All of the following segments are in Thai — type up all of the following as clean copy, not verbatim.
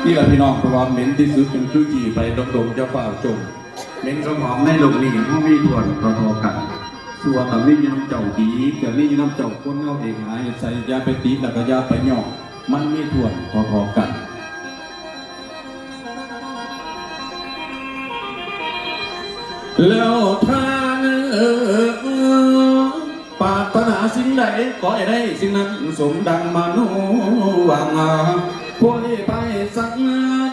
นี่แหละพี่น้องเพราะว่าเหม็นที่สุดเป็นคือกี่ไปดมๆจะเฝ้าจมเหม็นก็หอมในโลกนี้เขามีส่วนต่อกันส่วนแบบนี้น้ำเจ้าดีเกิดนี่น้ำเจ้าคนเอาเองหายใส่ยาไปตีแล้วก็ยาไปหยอกมันมีส่วนพอๆกันแล้วท่านปรารถนาสิ่งใดขอให้ได้สิ่งนั้นสมดังมโนหวังพวกนี้ไปสัก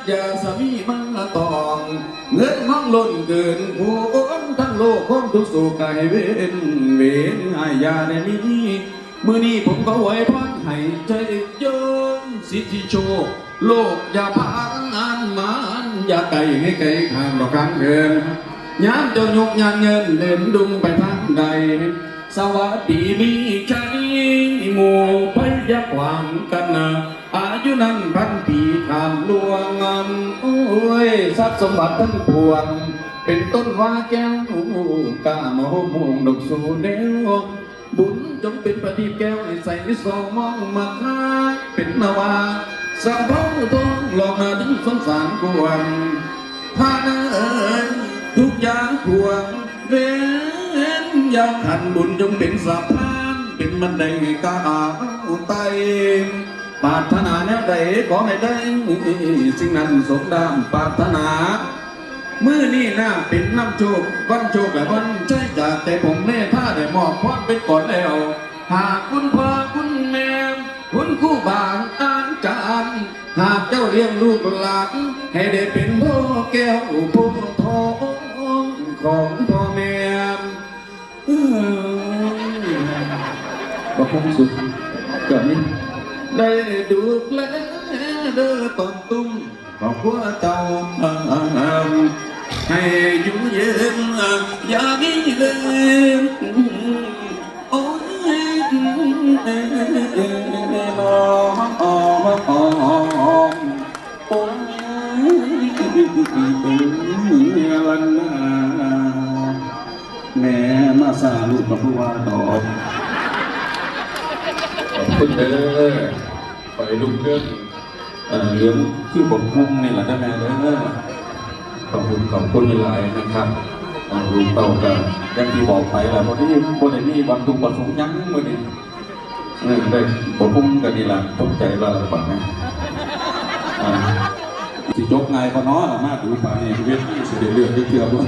อย่าสามีมันตองเงินห้องล้นเกินผู้คนทั้งโลกความทุกข์สุขกายเวนให้ยาในนี้มือนี้ผมก็ไว้พักให้ใจโยนสิทธิโชคโลกอย่าพานมันอย่าไกลให้ไกลข้างดอกกลางเดินย้ำเจ้ายกยานเงินเดินดุงไปทางใดสวัสดีมีใจหมู่พยาความกันอายุนั้นพันปีขามลวงโอ้ยทรัพย์สมบัติทั้งปวงเป็นต้นว่าแก้วกาโมโมงดอกสูเดวบุญจงเป็นประดีปแก้วใส่สองมองมาค้าเป็นนาวาสาวเผาทองหลอกมาถึงสงสารกวนพาเอ๋ยทุกอย่างพวงเวนยาขันบุญจงเป็นสะพานเป็นบันไดก้าวไต่ปรารถนาแนวใดขอให้ได้สิ่งนั้นสมดังปรารถนามื่อนี่หน้าเป็นน้ำโชควันโชคและวันใจจากแต่ผมแน่ถ้าได้มอบพรเป็นก่อนแล้วหากคุณพ่อคุณแม่คุณคู่บางอาจารย์หากเจ้าเลี้ยงลูกหลานให้ได้เป็นพ่อแก้วพ่อทองของพ่อแม่ก็คงสุดเกิดนี้ได้ดูแลเด้อตอนตุ้มขอบคุณเจ้าให้อยู่เย็นอย่ามีเล่นโอ้ยแม่มาสาลูกกับผู้ว่าตอบขอบคุณเด้อไปลูกเรื่องเรื่องที่ผมพุ่งนี่แหละนะแม่เด้อขอบคุณหลายนะครับลูกเต่ากันยังที่บอกไปแหละวันนี้คนนี้วันทุกประสงค์ยั้งมื่อนี้ได้ผมพุ่งกันนี่แหละตกใจว่าอะไรบ้างนะสิจบไงพอน้อละมากดูไปเวทีเสียเลือดเชื่อว่า